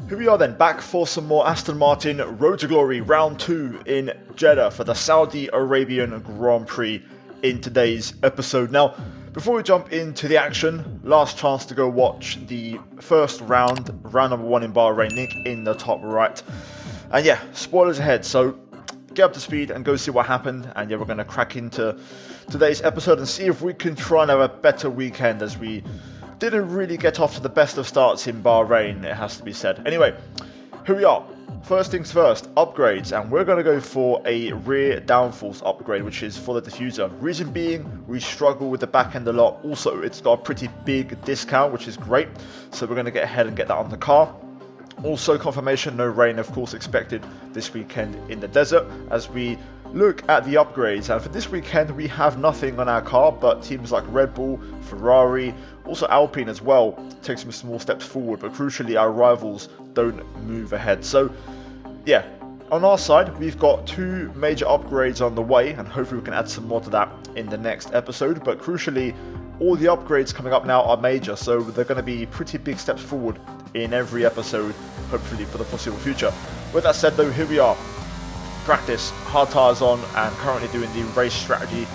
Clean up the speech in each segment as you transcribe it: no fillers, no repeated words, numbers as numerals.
Here we are then, back for some more Aston Martin Road to Glory Round 2 in Jeddah for the Saudi Arabian Grand Prix in today's episode. Now, before we jump into the action, last chance to go watch the first round number 1 in Bahrain, link in the top right. And yeah, spoilers ahead, so get up to speed and go see what happened. And yeah, we're going to crack into today's episode and see if we can try and have a better weekend, as we didn't really get off to the best of starts in Bahrain, it has to be said. Anyway, here we are. First things first, upgrades, and we're going to go for a rear downforce upgrade, which is for the diffuser. Reason being, we struggle with the back end a lot. Also, it's got a pretty big discount, which is great. So we're going to get ahead and get that on the car. Also, confirmation, no rain, of course, expected this weekend in the desert, as we look at the upgrades. And for this weekend, we have nothing on our car, but teams like Red Bull, Ferrari, also Alpine as well, take some small steps forward, but crucially our rivals don't move ahead. So yeah, on our side, we've got 2 major upgrades on the way, and hopefully we can add some more to that in the next episode. But crucially, all the upgrades coming up now are major, so they're going to be pretty big steps forward in every episode, hopefully for the foreseeable future. With that said though, here we are. Practice, hard tyres on, and currently doing the race strategy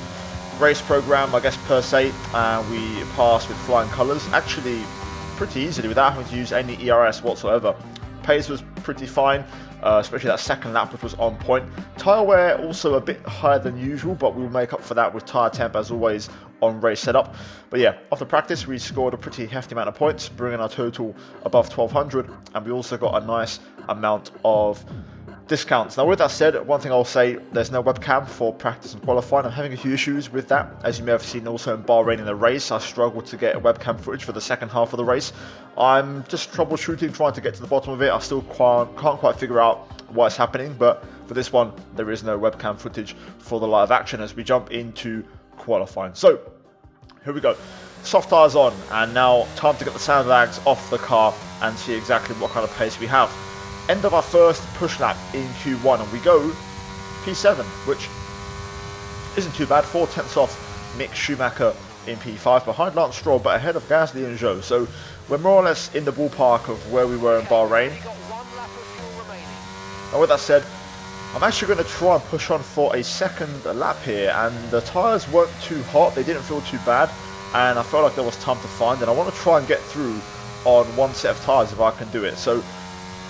race program, I guess, per se. We passed with flying colours, actually pretty easily without having to use any ERS whatsoever. Pace was pretty fine, especially that second lap, which was on point. Tyre wear also a bit higher than usual, but we'll make up for that with tyre temp as always on race setup. But yeah, after practice we scored a pretty hefty amount of points, bringing our total above 1200, and we also got a nice amount of discounts. Now with that said, one thing I'll say, there's no webcam for practice and qualifying. I'm having a few issues with that. As you may have seen also in Bahrain in the race, I struggled to get webcam footage for the second half of the race. I'm just troubleshooting, trying to get to the bottom of it. I still can't quite figure out what's happening, but for this one there is no webcam footage for the live action as we jump into qualifying. So here we go. Soft tyres on, and now time to get the sandbags off the car and see exactly what kind of pace we have. End of our first push lap in Q1, and we go P7, which isn't too bad. 4/10 off Mick Schumacher in P5, behind Lance Stroll, but ahead of Gasly and Zhou. So we're more or less in the ballpark of where we were in Bahrain. Now with that said, I'm actually going to try and push on for a second lap here, and the tyres weren't too hot, they didn't feel too bad, and I felt like there was time to find, and I want to try and get through on one set of tyres if I can do it. So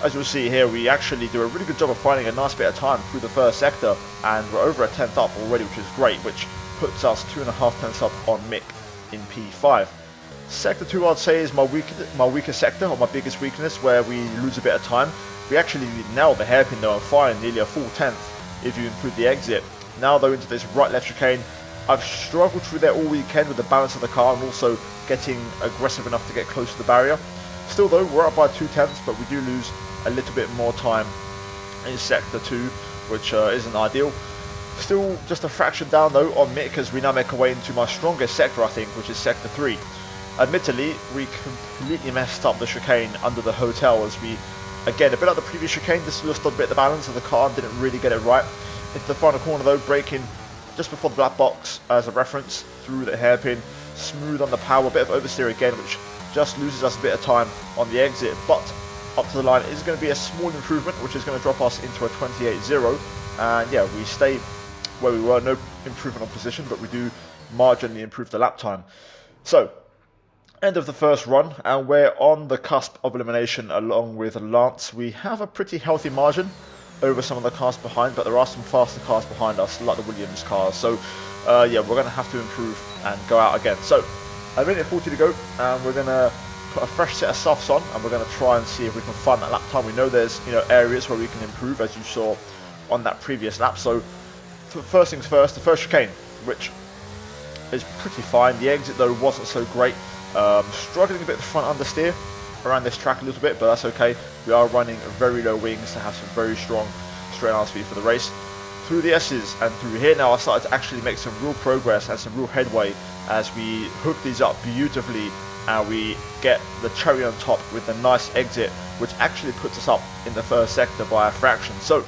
as you'll see here, we actually do a really good job of finding a nice bit of time through the first sector, and we're over a 10th up already, which is great, which puts us 2.5 tenths up on Mick in P5. Sector 2 I'd say is my weaker sector, or my biggest weakness, where we lose a bit of time. We actually nailed the hairpin though and find nearly a full 10th if you include the exit. Now though, into this right-left chicane, I've struggled through there all weekend with the balance of the car and also getting aggressive enough to get close to the barrier. Still though, we're up by 2 tenths, but we do lose a little bit more time in sector 2, which isn't ideal. Still just a fraction down though on Mick as we now make our way into my strongest sector, I think, which is sector 3. Admittedly, we completely messed up the chicane under the hotel as we, again, a bit like the previous chicane, just lost a bit of the balance of the car and didn't really get it right. Into the final corner though, braking just before the black box as a reference through the hairpin, smooth on the power, bit of oversteer again, which just loses us a bit of time on the exit, but up to the line is going to be a small improvement, which is going to drop us into a 28.0, and yeah, we stay where we were. No improvement on position, but we do marginally improve the lap time. So end of the first run, and we're on the cusp of elimination along with Lance. We have a pretty healthy margin over some of the cars behind, but there are some faster cars behind us, like the Williams cars. So yeah, we're going to have to improve and go out again. So a minute 40 to go, and we're going to put a fresh set of softs on, and we're going to try and see if we can find that lap time. We know there's areas where we can improve, as you saw on that previous lap. So first things first, the first chicane, which is pretty fine. The exit though wasn't so great. Struggling a bit with the front understeer around this track a little bit, but that's okay. We are running very low wings to have some very strong straight arm speed for the race. Through the S's and through here now, I started to actually make some real progress and some real headway as we hook these up beautifully, and we get the cherry on top with a nice exit, which actually puts us up in the first sector by a fraction. So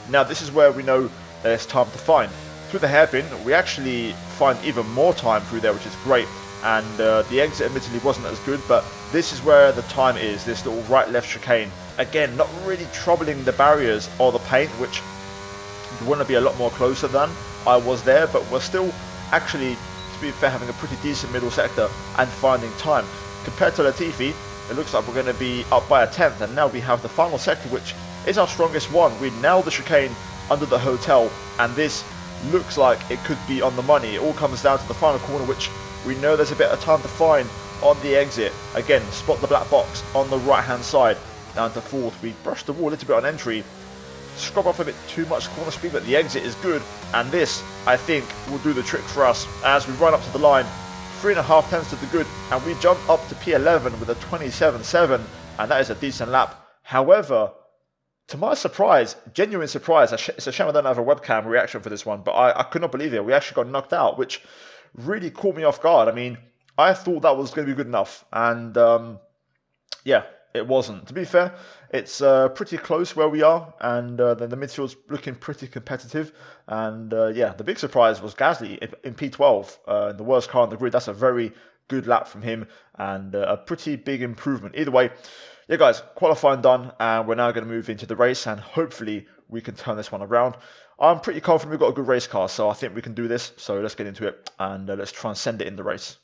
now this is where we know there's time to find. Through the hairpin, we actually find even more time through there, which is great. and the exit admittedly wasn't as good, but this is where the time is, this little right-left chicane. Again, not really troubling the barriers or the paint, which you want to be a lot more closer than I was there, but we're still actually, to be fair, having a pretty decent middle sector and finding time. Compared to Latifi, it looks like we're going to be up by a 10th, and now we have the final sector, which is our strongest one. We nailed the chicane under the hotel, and this looks like it could be on the money. It all comes down to the final corner, which we know there's a bit of time to find on the exit. Again, spot the black box on the right hand side, down to 4th. We brushed the wall a little bit on entry, scrub off a bit too much corner speed, but the exit is good, and this, I think, will do the trick for us as we run up to the line. 3.5 tenths to the good, and we jump up to P11 with a 27.7, and that is a decent lap. However, to my surprise, genuine surprise, it's a shame I don't have a webcam reaction for this one, but I could not believe it. We actually got knocked out, which really caught me off guard. I mean, I thought that was going to be good enough, and yeah, it wasn't. To be fair, it's pretty close where we are, and the midfield's looking pretty competitive. And yeah, the big surprise was Gasly in P12, the worst car on the grid. That's a very good lap from him, and a pretty big improvement. Either way, yeah, guys, qualifying done, and we're now going to move into the race, and hopefully we can turn this one around. I'm pretty confident we've got a good race car, so I think we can do this. So let's get into it, and let's try and send it in the race.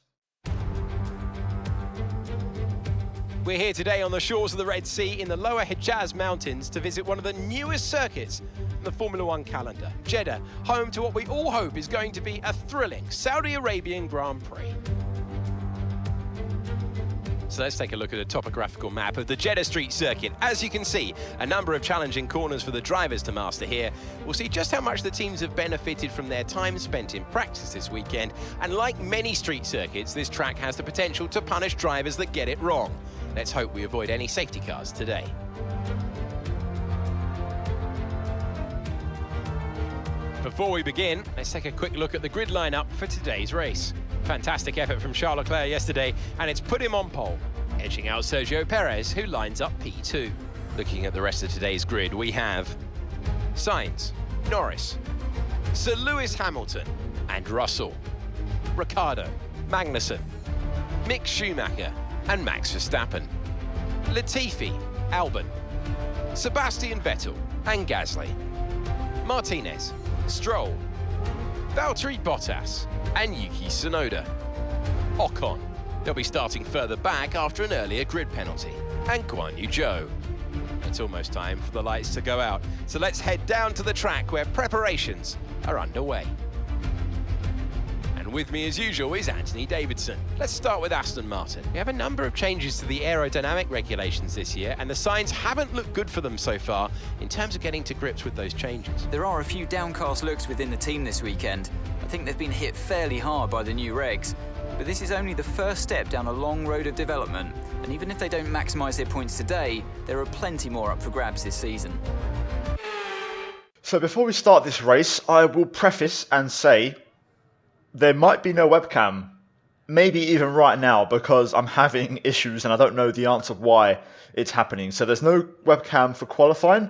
We're here today on the shores of the Red Sea in the Lower Hejaz Mountains to visit one of the newest circuits in the Formula One calendar, Jeddah, home to what we all hope is going to be a thrilling Saudi Arabian Grand Prix. So let's take a look at a topographical map of the Jeddah Street circuit. As you can see, a number of challenging corners for the drivers to master here. We'll see just how much the teams have benefited from their time spent in practice this weekend. And like many street circuits, this track has the potential to punish drivers that get it wrong. Let's hope we avoid any safety cars today. Before we begin, let's take a quick look at the grid lineup for today's race. Fantastic effort from Charles Leclerc yesterday, and it's put him on pole, edging out Sergio Perez, who lines up P2. Looking at the rest of today's grid, we have Sainz, Norris, Sir Lewis Hamilton and Russell, Ricciardo, Magnussen, Mick Schumacher and Max Verstappen, Latifi, Albon, Sebastian Vettel and Gasly, Martinez, Stroll, Valtteri Bottas and Yuki Tsunoda, Ocon, they'll be starting further back after an earlier grid penalty, and Guan Yu Zhou. It's almost time for the lights to go out, so let's head down to the track where preparations are underway. And with me as usual is Anthony Davidson. Let's start with Aston Martin. We have a number of changes to the aerodynamic regulations this year, and the signs haven't looked good for them so far in terms of getting to grips with those changes. There are a few downcast looks within the team this weekend. I think they've been hit fairly hard by the new regs, but this is only the first step down a long road of development, and even if they don't maximise their points today, there are plenty more up for grabs this season. So before we start this race, I will preface and say there might be no webcam, maybe even right now, because I'm having issues and I don't know the answer why it's happening. So there's no webcam for qualifying.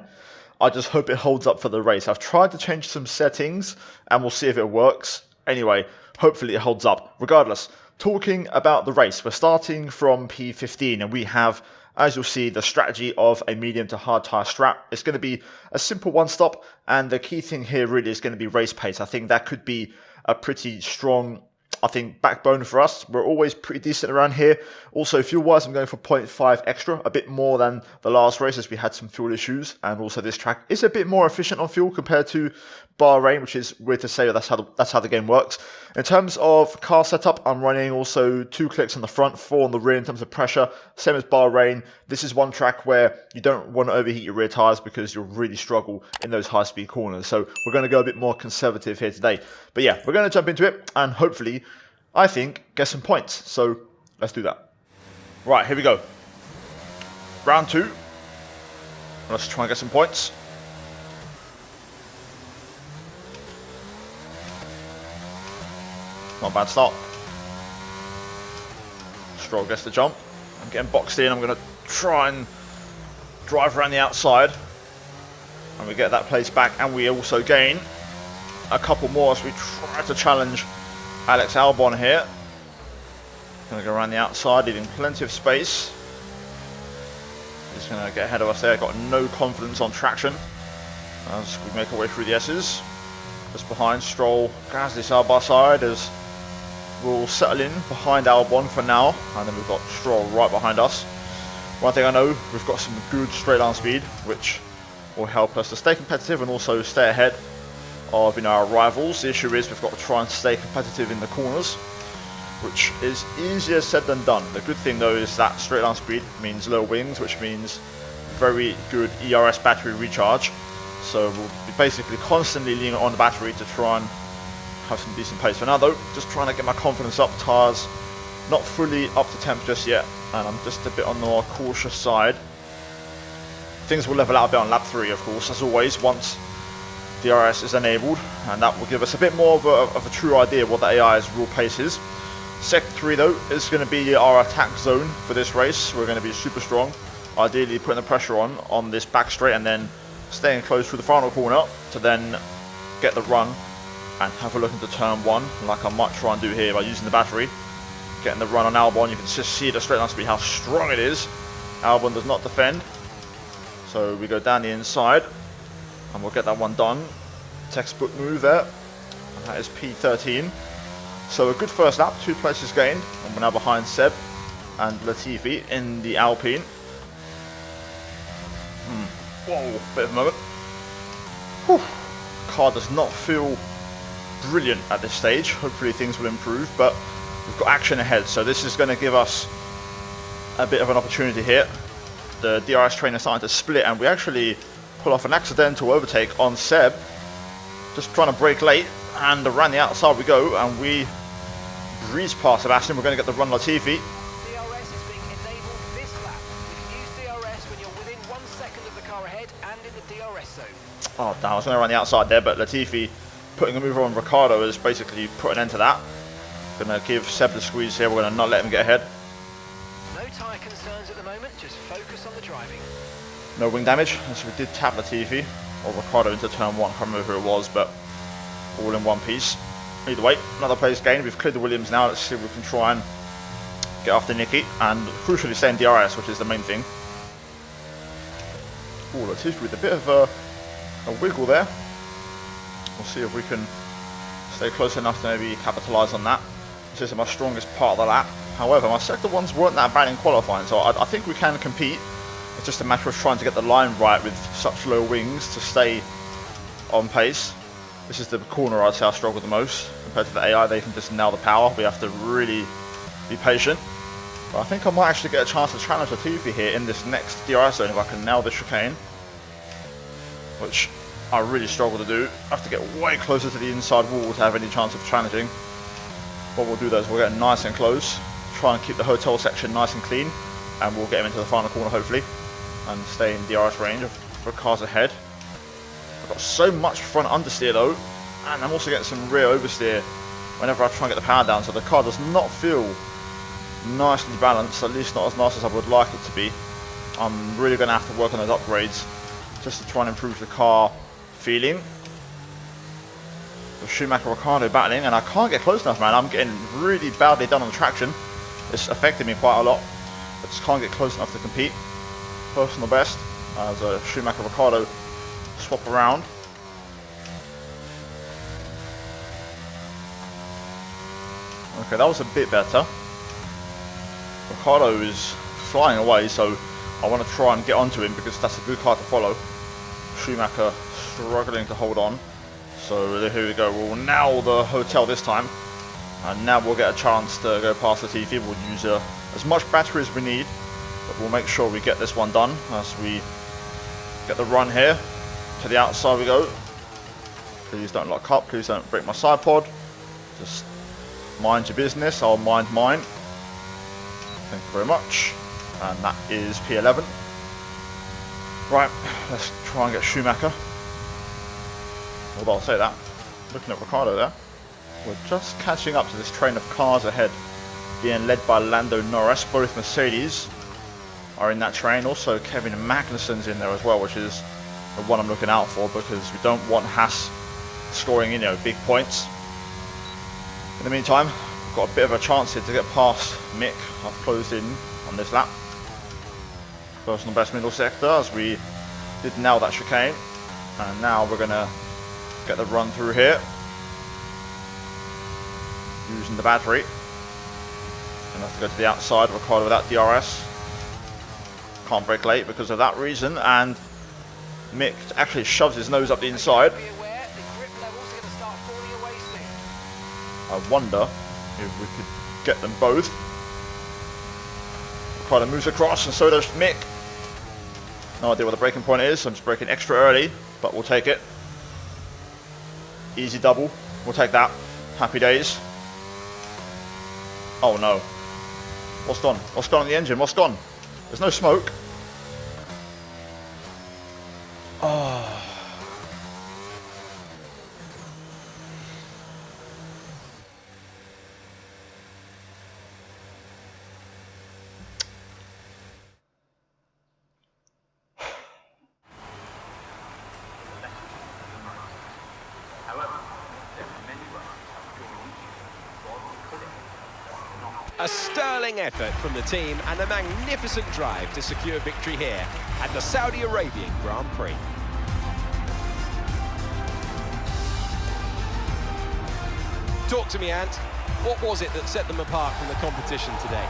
I just hope it holds up for the race. I've tried to change some settings and we'll see if it works. Anyway, hopefully it holds up. Regardless, talking about the race, we're starting from P15 and we have, as you'll see, the strategy of a medium to hard tyre strap. It's going to be a simple one stop, and the key thing here really is going to be race pace. I think that could be a pretty strong, backbone for us. We're always pretty decent around here. Also, fuel-wise, I'm going for 0.5 extra, a bit more than the last race as we had some fuel issues. And also this track is a bit more efficient on fuel compared to Bahrain, which is weird to say, but that's how the game works. In terms of car setup, I'm running also 2 clicks on the front, 4 on the rear in terms of pressure. Same as Bahrain. This is one track where you don't want to overheat your rear tyres because you'll really struggle in those high-speed corners. So we're going to go a bit more conservative here today. But yeah, we're going to jump into it and hopefully, I think, get some points. So let's do that. Right, here we go. Round 2. Let's try and get some points. Not a bad start. Stroll gets the jump. I'm getting boxed in. I'm going to try and drive around the outside. And we get that place back. And we also gain a couple more as we try to challenge Alex Albon here. Gonna go around the outside, leaving plenty of space. He's gonna get ahead of us there. Got no confidence on traction as we make our way through the S's. Just behind Stroll, Gasly side by side as we'll settle in behind Albon for now, and then we've got Stroll right behind us. One thing I know, we've got some good straight line speed, which will help us to stay competitive and also stay ahead of our rivals. The issue is we've got to try and stay competitive in the corners, which is easier said than done. The good thing though is that straight line speed means low wings, which means very good ERS battery recharge. So we'll be basically constantly leaning on the battery to try and have some decent pace. For now though, just trying to get my confidence up. Tyres not fully up to temp just yet, and I'm just a bit on the more cautious side. Things will level out a bit on lap 3 of course, as always, once DRS is enabled, and that will give us a bit more of a true idea what the AI's real pace is. Sector 3 though is going to be our attack zone for this race. We're going to be super strong, ideally putting the pressure on this back straight and then staying close through the final corner to then get the run and have a look into turn 1, like I might try and do here by using the battery. Getting the run on Albon, you can just see the straight line speed, how strong it is. Albon does not defend, so we go down the inside and we'll get that one done. Textbook move there, and that is P13. So a good first lap, 2 places gained, and we're now behind Seb and Latifi in the Alpine. Whoa, bit of a moment. Whew. Car does not feel brilliant at this stage. Hopefully things will improve, but we've got action ahead, so this is going to give us a bit of an opportunity here. The DRS train is starting to split, and we actually pull off an accidental overtake on Seb, just trying to brake late, and around the outside we go, and we breeze past Aston. We're going to get the run Latifi. DRS is being enabled this lap. You can use DRS when you're within 1 second of the car ahead and in the DRS zone. Oh damn, I was going to run the outside there, but Latifi putting a mover on Ricciardo has basically put an end to that. Going to give Seb the squeeze here. We're going to not let him get ahead. No tyre concerns at the moment, just focus on the driving. No wing damage, so we did tap Latifi or Ricciardo into turn 1. I can't remember who it was, but all in one piece. Either way, another place gained. We've cleared the Williams now. Let's see if we can try and get after Nicky, and crucially stay in DRS, which is the main thing. Oh, Latifi with a bit of a wiggle there. We'll see if we can stay close enough to maybe capitalise on that. This isn't my strongest part of the lap. However, my sector ones weren't that bad in qualifying, so I think we can compete. It's just a matter of trying to get the line right with such low wings to stay on pace. This is the corner I'd say I struggle the most compared to the AI. They can just nail the power. We have to really be patient. But I think I might actually get a chance to challenge Latifi here in this next DRS zone if I can nail the chicane, which I really struggle to do. I have to get way closer to the inside wall to have any chance of challenging. What we'll do though is we'll get nice and close, try and keep the hotel section nice and clean, and we'll get him into the final corner hopefully and stay in DRS range for cars ahead. I've got so much front understeer though, and I'm also getting some rear oversteer whenever I try and get the power down, so the car does not feel nicely balanced, at least not as nice as I would like it to be. I'm really going to have to work on those upgrades just to try and improve the car feeling. With Schumacher Ricciardo battling, and I can't get close enough, man. I'm getting really badly done on the traction. It's affected me quite a lot. I just can't get close enough to compete. Personal best as Schumacher Ricciardo swap around. Okay, that was a bit better. Ricciardo is flying away, so I want to try and get onto him because that's a good car to follow. Schumacher struggling to hold on. So here we go, we'll nail the hotel this time. And now we'll get a chance to go past Latifi. We'll use as much battery as we need, but we'll make sure we get this one done as we get the run here. To the outside we go. Please don't lock up, please don't break my side pod. Just mind your business, I'll mind mine. Thank you very much. And that is P11. Right, let's try and get Schumacher. Although I'll say that, looking at Ricciardo there, we're just catching up to this train of cars ahead, being led by Lando Norris. Both Mercedes are in that train. Also Kevin Magnussen's in there as well, which is the one I'm looking out for because we don't want Haas scoring, big points. In the meantime, got a bit of a chance here to get past Mick. I've closed in on this lap. Personal best middle sector as we did nail that chicane. And now we're going to get the run through here. Using the battery. Gonna have to go to the outside of Ricardo without DRS. Can't brake late because of that reason, and Mick actually shoves his nose up the inside. I wonder if we could get them both. Ricardo moves across, and so does Mick. No idea what the braking point is, so I'm just braking extra early, but we'll take it. Easy double, we'll take that. Happy days. Oh no. What's gone? What's gone on the engine? What's gone? There's no smoke. Oh. A sterling effort from the team and a magnificent drive to secure victory here at the Saudi Arabian Grand Prix. Talk to me, Ant. What was it that set them apart from the competition today?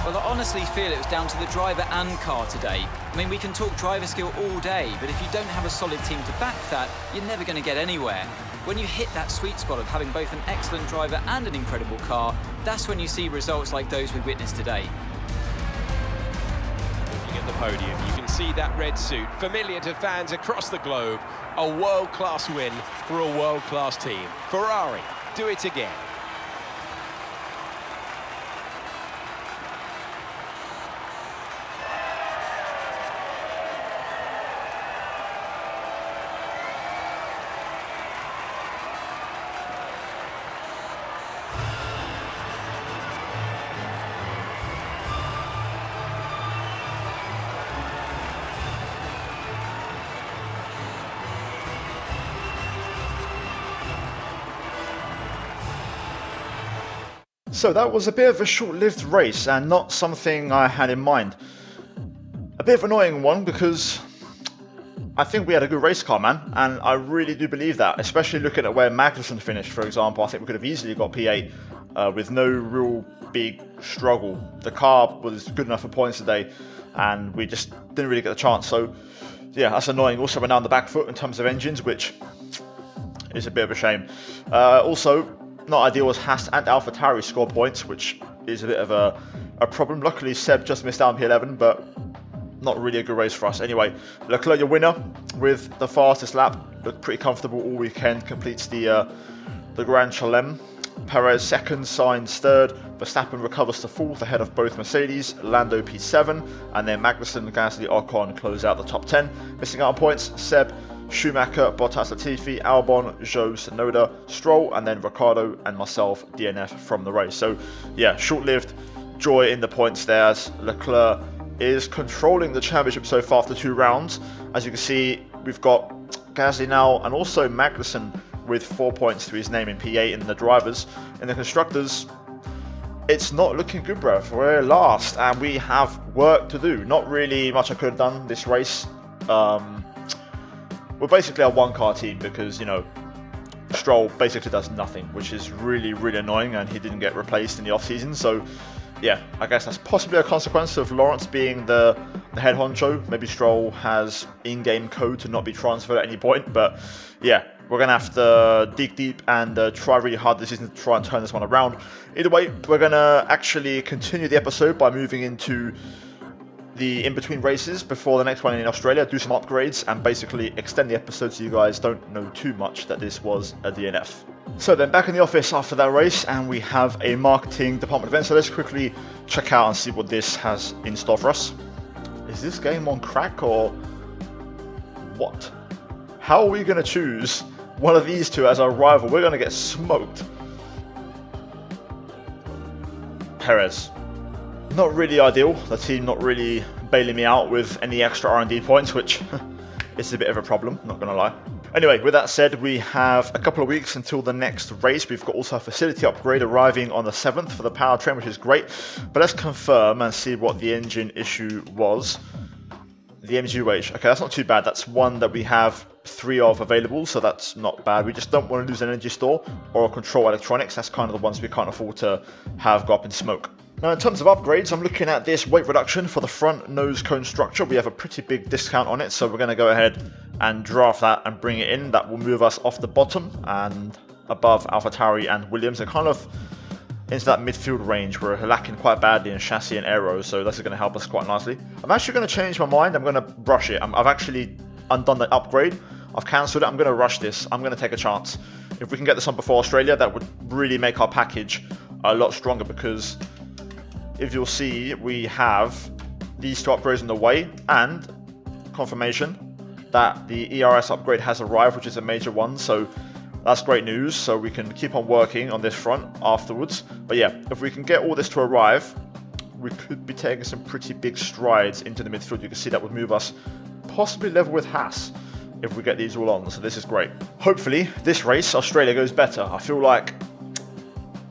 Well, I honestly feel it was down to the driver and car today. I mean, we can talk driver skill all day, but if you don't have a solid team to back that, you're never going to get anywhere. When you hit that sweet spot of having both an excellent driver and an incredible car, that's when you see results like those we witnessed today. Looking at the podium, you can see that red suit, familiar to fans across the globe. A world-class win for a world-class team. Ferrari, do it again. So that was a bit of a short-lived race and not something I had in mind. A bit of an annoying one because I think we had a good race car, man, and I really do believe that, especially looking at where Magnussen finished, for example. I think we could have easily got P8 with no real big struggle. The car was good enough for points today and we just didn't really get the chance. So yeah, that's annoying. Also, we're now on the back foot in terms of engines, which is a bit of a shame. Also, not ideal as Haas and AlphaTauri score points, which is a bit of a problem. Luckily, Seb just missed out on P11, but not really a good race for us. Anyway, Leclerc, your winner with the fastest lap. Looked pretty comfortable all weekend. Completes the Grand Chelem. Perez second, Sainz third. Verstappen recovers to fourth ahead of both Mercedes. Lando P7, and then Magnussen, Gasly, Ocon close out the top 10. Missing out on points, Seb, Schumacher, Bottas, Latifi, Albon, Zhou, Tsunoda, Stroll, and then Ricciardo and myself DNF from the race. So yeah, short-lived joy in the points there as Leclerc is controlling the championship so far after 2 rounds. As you can see, we've got Gasly now and also Magnussen with 4 points to his name in P8 in the drivers. In the constructors, it's not looking good, bruv. We're last and we have work to do. Not really much I could have done this race. We're basically a one-car team because, you know, Stroll basically does nothing, which is really, really annoying, and he didn't get replaced in the off-season. So, yeah, I guess that's possibly a consequence of Lawrence being the head honcho. Maybe Stroll has in-game code to not be transferred at any point, but yeah, we're going to have to dig deep and try really hard this season to try and turn this one around. Either way, we're going to actually continue the episode by moving into the in-between races before the next one in Australia, do some upgrades and basically extend the episode so you guys don't know too much that this was a DNF. So then back in the office after that race, and we have a marketing department event, so let's quickly check out and see what this has in store for us. Is this game on crack or what? How are we going to choose one of these two as our rival? We're going to get smoked. Perez. Not really ideal. The team not really bailing me out with any extra R&D points, which it's a bit of a problem, not going to lie. Anyway, with that said, we have a couple of weeks until the next race. We've got also a facility upgrade arriving on the 7th for the powertrain, which is great. But let's confirm and see what the engine issue was. The MGUH. Okay, that's not too bad. That's one that we have 3 of available, so that's not bad. We just don't want to lose an energy store or control electronics. That's kind of the ones we can't afford to have go up in smoke. Now, in terms of upgrades, I'm looking at this weight reduction for the front nose cone structure. We have a pretty big discount on it, so we're going to go ahead and draft that and bring it in. That will move us off the bottom and above AlphaTauri and Williams, and kind of into that midfield range. We're lacking quite badly in chassis and aero, so this is going to help us quite nicely. I'm actually going to change my mind. I'm going to rush it. I've actually undone the upgrade. I've cancelled it. I'm going to rush this. I'm going to take a chance. If we can get this on before Australia, that would really make our package a lot stronger, because if you'll see, we have these 2 upgrades on the way and confirmation that the ERS upgrade has arrived, which is a major one. So that's great news. So we can keep on working on this front afterwards. But yeah, if we can get all this to arrive, we could be taking some pretty big strides into the midfield. You can see that would move us possibly level with Haas if we get these all on. So this is great. Hopefully this race, Australia, goes better. I feel like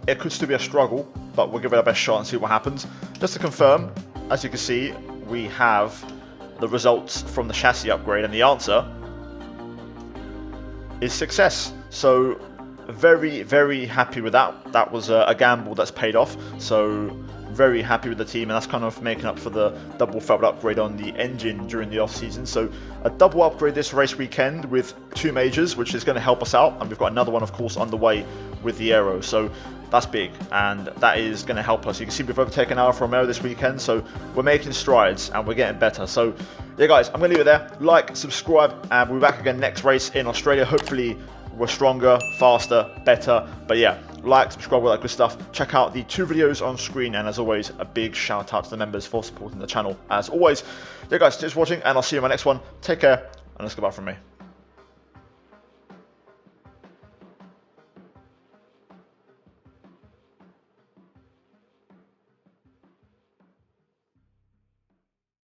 it could still be a struggle, but we'll give it our best shot and see what happens. Just to confirm, as you can see, we have the results from the chassis upgrade, and the answer is success. So very, very happy with that. That was a gamble that's paid off. So very happy with the team, and that's kind of making up for the double failed upgrade on the engine during the off season. So a double upgrade this race weekend with 2 majors, which is going to help us out, and we've got another one of course on the way with the aero. So that's big, and that is going to help us. You can see we've overtaken Alfa Romeo this weekend, so we're making strides and we're getting better. So yeah guys, I'm going to leave it there. Like, subscribe, and we'll be back again next race in Australia. Hopefully we're stronger, faster, better. But yeah, like, subscribe, all that good stuff. Check out the 2 videos on screen, and as always, a big shout out to the members for supporting the channel as always. Yeah guys, thanks for watching, and I'll see you in my next one. Take care, and let's go back from me.